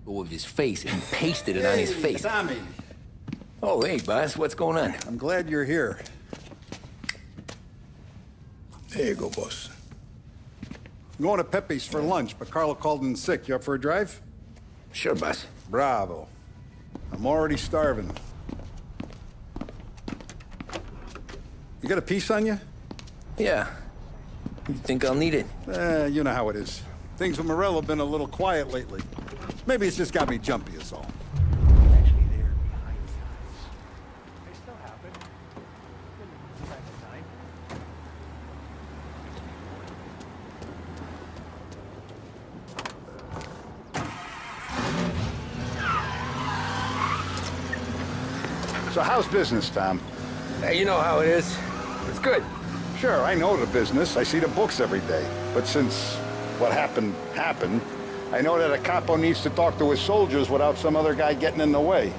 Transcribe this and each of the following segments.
of his face and pasted it on his face. Tommy. Oh, hey, boss, what's going on? I'm glad you're here. There you go, boss. I'm going to Pepe's for lunch, but Carlo called in sick. You up for a drive? Sure, boss. Bravo. I'm already starving. You got a piece on you? Yeah. You think I'll need it? You know how it is. Things with Morello have been a little quiet lately. Maybe it's just got me jumpy is all. Actually there behind the eyes. They still happen. From time to time. So how's business, Tom? Hey, you know how it is. It's good. Sure, I know the business. I see the books every day. But since what happened, I know that a capo needs to talk to his soldiers without some other guy getting in the way.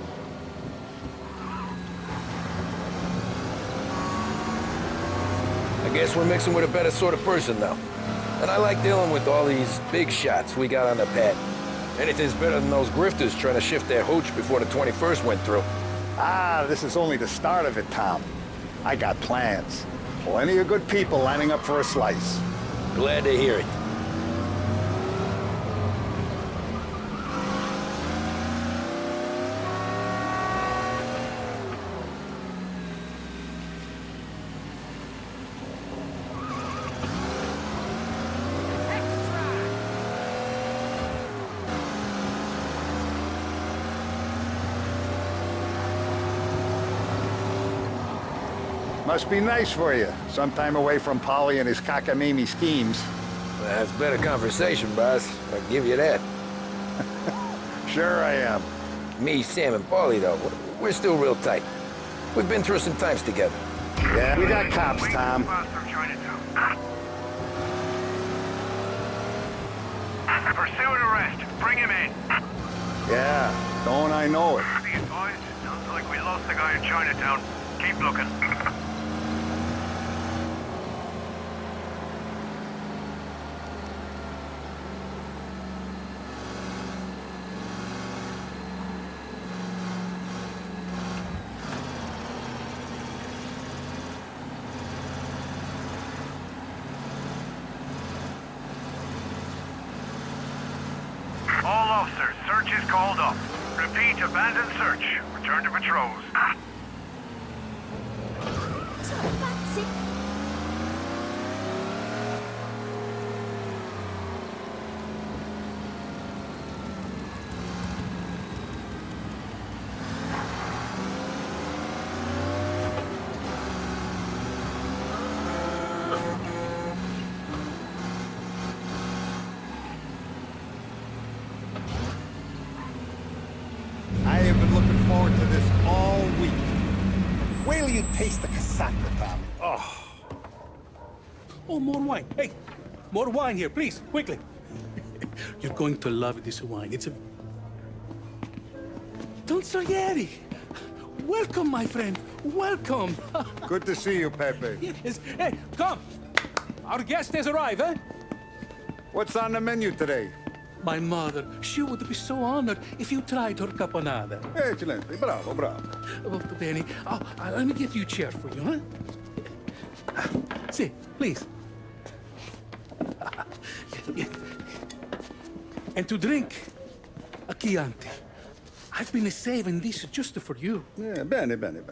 I guess we're mixing with a better sort of person now. And I like dealing with all these big shots we got on the pad. Anything's better than those grifters trying to shift their hooch before the 21st went through. Ah, this is only the start of it, Tom. I got plans. Plenty of good people lining up for a slice. Glad to hear it. Must be nice for you. Sometime away from Polly and his cockamamie schemes. That's better conversation, boss. I'll give you that. Sure I am. Me, Sam, and Paulie, though, we're still real tight. We've been through some times together. Yeah, we got cops, Tom. Pursue and arrest. Bring him in. Yeah, don't I know it. Be advised, sounds like we lost the guy in Chinatown. Keep looking. All officers, search is called up. Repeat, abandon search. Return to patrols. I have been looking forward to this all week. Wait till you taste the casaca, Tom. Oh. Oh, more wine. Hey, more wine here, please, quickly. You're going to love this wine. It's a... Don Salieri. Welcome, my friend. Welcome. Good to see you, Pepe. Yes. Hey, come. Our guest has arrived, eh? What's on the menu today? My mother, she would be so honored if you tried her caponata. Excelente, bravo, bravo. Molto bene. Oh, let me get you a chair for you, huh? See, please. And to drink, a Chianti. I've been saving this just for you. Yeah, bene, bene,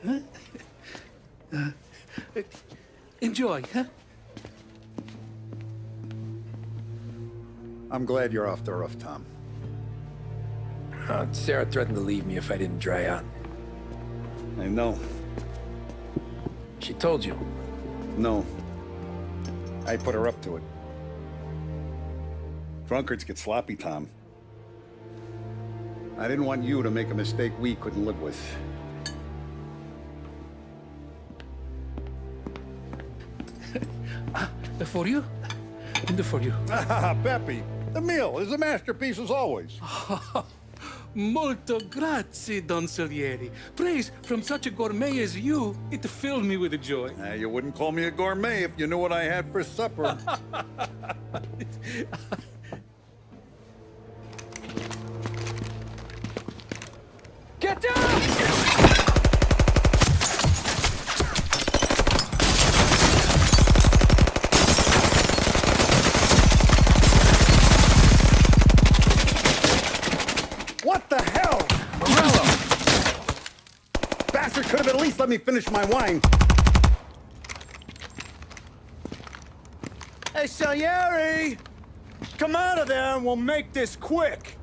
bene. Enjoy, huh? I'm glad you're off the roof, Tom. Sarah threatened to leave me if I didn't dry out. I know. She told you. No. I put her up to it. Drunkards get sloppy, Tom. I didn't want you to make a mistake we couldn't live with. For you? And for you. Ah, Pepe, the meal is a masterpiece as always. Molto grazie, Don Salieri. Praise from such a gourmet as you, it filled me with joy. You wouldn't call me a gourmet if you knew what I had for supper. Watch out! What the hell? Morello! Bastard could have at least let me finish my wine. Hey, Salieri! Come out of there and we'll make this quick.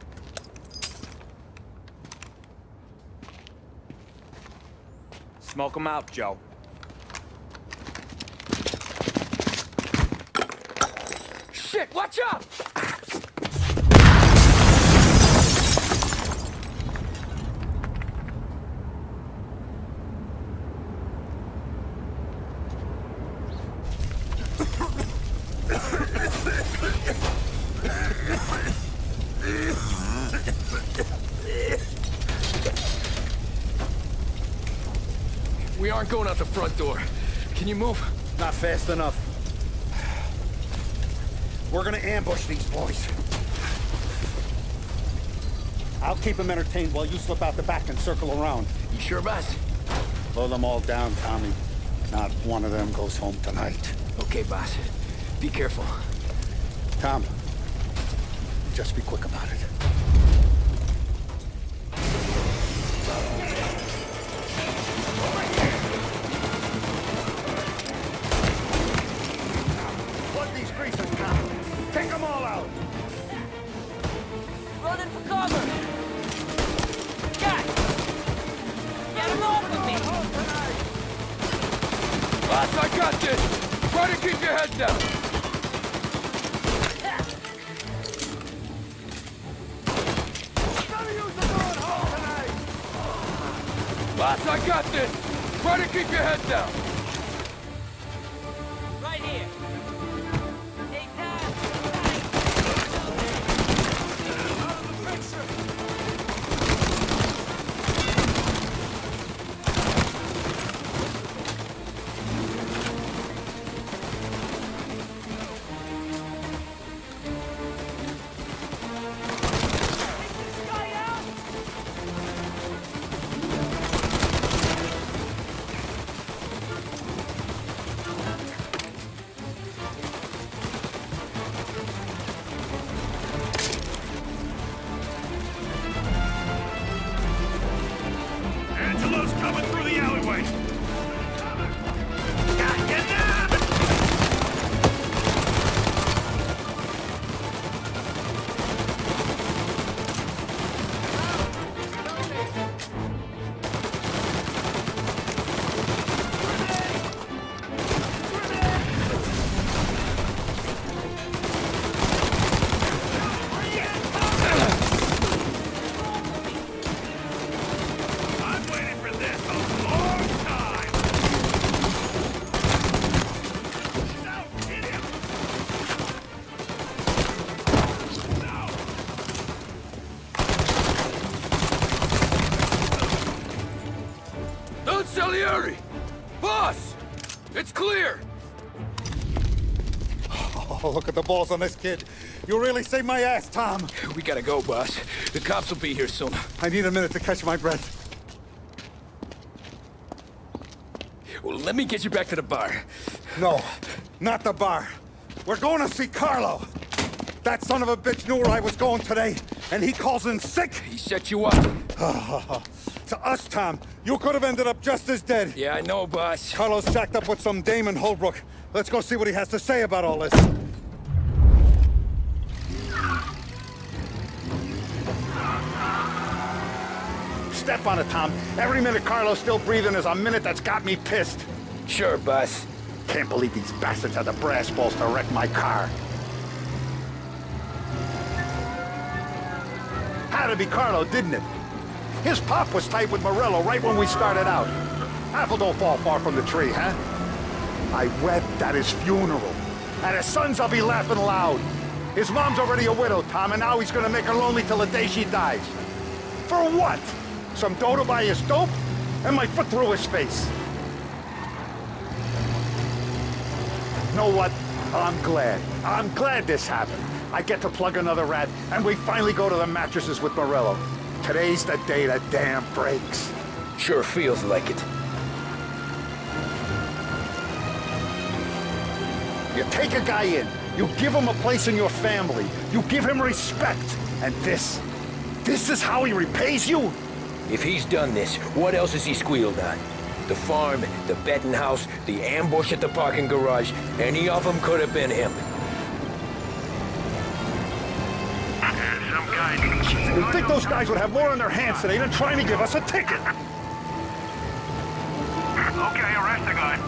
Smoke 'em out, Joe. Shit, watch out! We aren't going out the front door. Can you move? Not fast enough. We're gonna ambush these boys. I'll keep them entertained while you slip out the back and circle around. You sure, boss? Blow them all down, Tommy. Not one of them goes home tonight. Okay, boss. Be careful. Tom, just be quick about it. Plug these greasers, Tom. Take them all out. Running for cover! Guys! Get him off of me! Boss, I got this! Try to keep your head down! Boss, I got this! Try to keep your head down! Right here! Hey, Dad! Angelo's coming through the alleyway. Got you now! I've waited for this a long time! Now, hit him! Now! Don't Salieri! Boss! It's clear! Oh, look at the balls on this kid. You really saved my ass, Tom. We gotta go, boss. The cops will be here soon. I need a minute to catch my breath. Well, let me get you back to the bar. No, not the bar. We're going to see Carlo. That son of a bitch knew where I was going today, and he calls in sick. He set you up. To us, Tom, you could have ended up just as dead. Yeah, I know, boss. Carlo's jacked up with some dame in Holbrook. Let's go see what he has to say about all this. Step on it, Tom. Every minute Carlo's still breathing is a minute that's got me pissed. Sure, boss. Can't believe these bastards had the brass balls to wreck my car. Had to be Carlo, didn't it? His pop was tight with Morello right when we started out. Apple don't fall far from the tree, huh? I wept at his funeral. At his son's, I'll be laughing loud. His mom's already a widow, Tom, and now he's gonna make her lonely till the day she dies. For what? Some dough to buy his dope? And my foot through his face. Know what? I'm glad. I'm glad this happened. I get to plug another rat, and we finally go to the mattresses with Morello. Today's the day the dam breaks. Sure feels like it. You take a guy in, you give him a place in your family, you give him respect, and this is how he repays you? If he's done this, what else has he squealed on? The farm, the betting house, the ambush at the parking garage, any of them could have been him. Some guy... You'd think those guys would have more on their hands today than trying to give us a ticket. Okay, arrest the guy.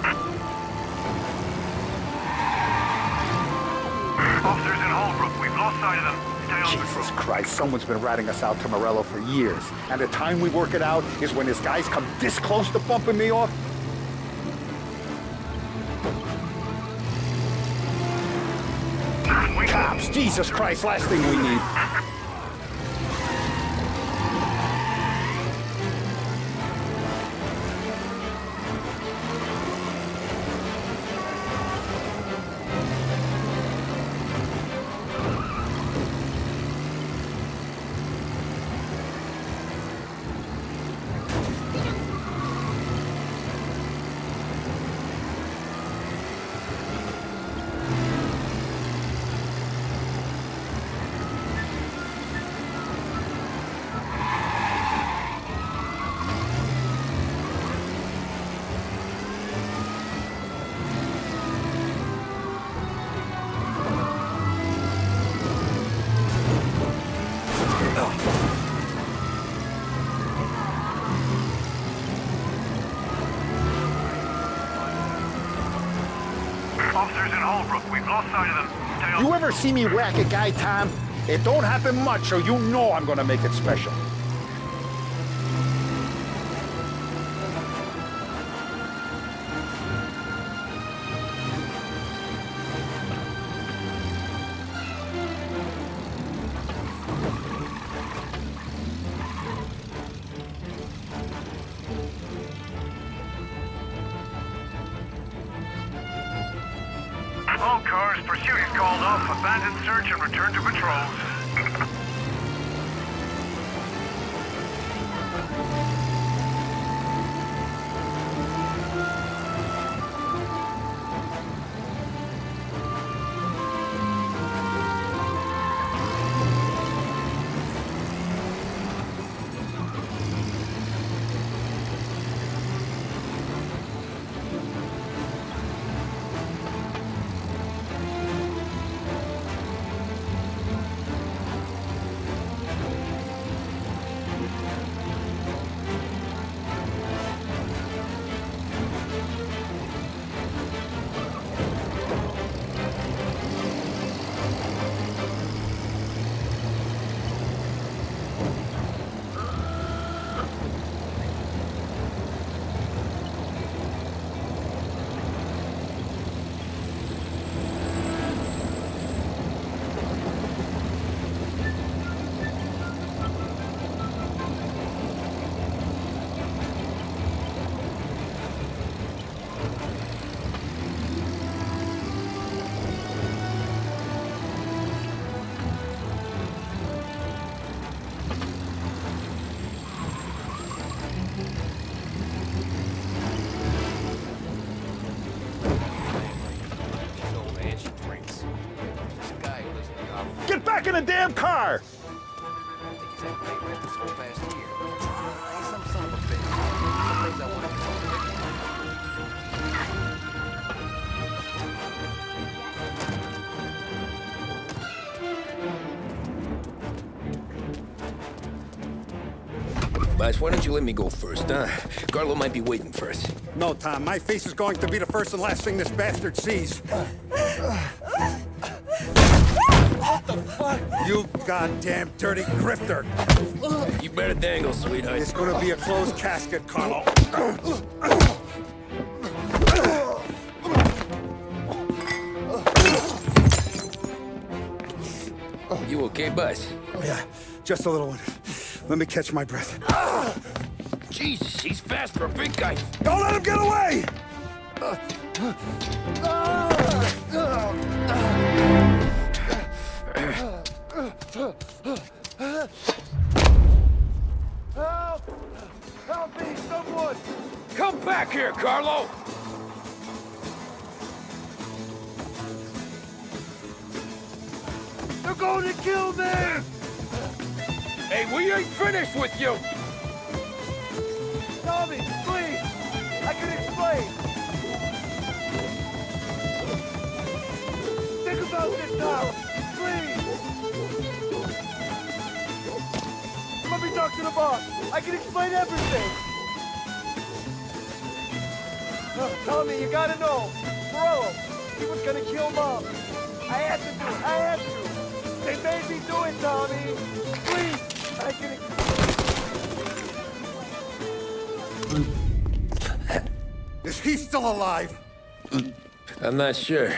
Officers in Holbrook, we've lost sight of them. Stay on Jesus patrol. Christ, someone's been ratting us out to Morello for years. And the time we work it out is when his guys come this close to bumping me off. Cops, Jesus Christ, last thing we need. Officers in Holbrook, we've lost sight of them. Stay on You ever see me whack a guy, Tom? It don't happen much, so you know I'm gonna make it special. All cars, pursuit is called off. Abandon search and return to patrols. Get back in the damn car! Boss, why don't you let me go first, huh? Carlo might be waiting for us. No, Tom, my face is going to be the first and last thing this bastard sees. What the fuck? You goddamn dirty grifter! You better dangle, sweetheart. It's gonna be a closed casket, Carlo. You okay, boss? Yeah, just a little one. Let me catch my breath. Jesus, he's fast for a big guy. Don't let him get away! back here, Carlo! They're going to kill me! Hey, we ain't finished with you! Tommy, please! I can explain! Think about this now! Please! Let me talk to the boss! I can explain everything! Tommy, you gotta know! Morello, he was gonna kill Mom! I had to do it! I had to! They made me do it, Tommy! Please! I can explain... Is he still alive? I'm not sure.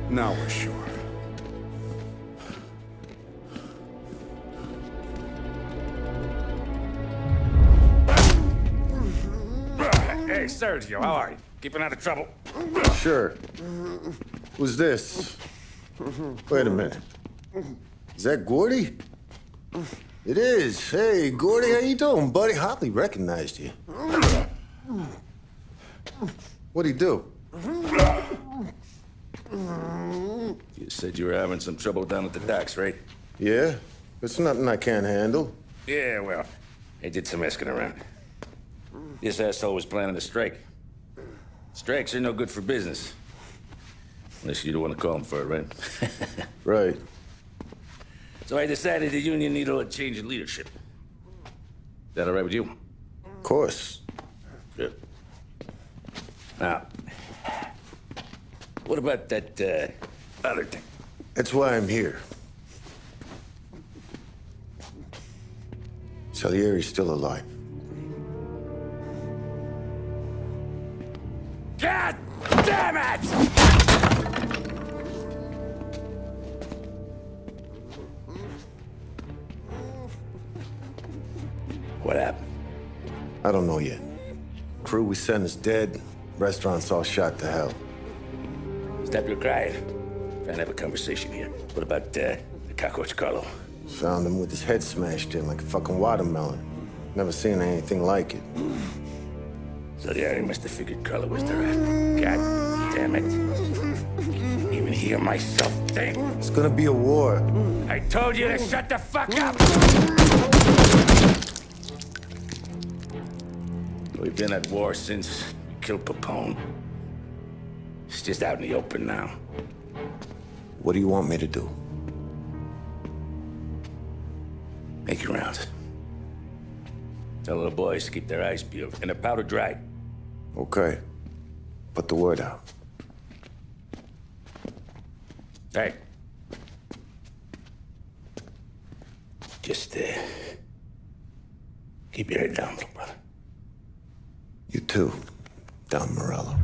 Now we're sure. Hey, Sergio, how are you? Keeping out of trouble? Sure. Who's this? Wait a minute. Is that Gordy? It is. Hey, Gordy, how you doing, buddy? Hardly recognized you. What'd he do? You said you were having some trouble down at the docks, right? Yeah? It's nothing I can't handle. Yeah, well, I did some asking around. This asshole was planning a strike. Strikes are no good for business. Unless you don't want to call him for it, right? Right. So I decided the union needed a change in leadership. Is that all right with you? Of course. Good. Now, what about that, other thing? That's why I'm here. Salieri's still alive. God damn it! What happened? I don't know yet. Crew we sent is dead. Restaurant's all shot to hell. Stop your crying. Trying to have a conversation here. What about, the cockroach Carlo? Found him with his head smashed in like a fucking watermelon. Never seen anything like it. So the area must have figured Carlo was the rat. God damn it. Can't even hear myself think. It's gonna be a war. I told you to shut the fuck up! We've been at war since we killed Papone. It's just out in the open now. What do you want me to do? Make your rounds. Tell the boys to keep their eyes peeled and their powder dry. Okay. Put the word out. Hey. Just, keep your head down, little brother. You too, Don Morello.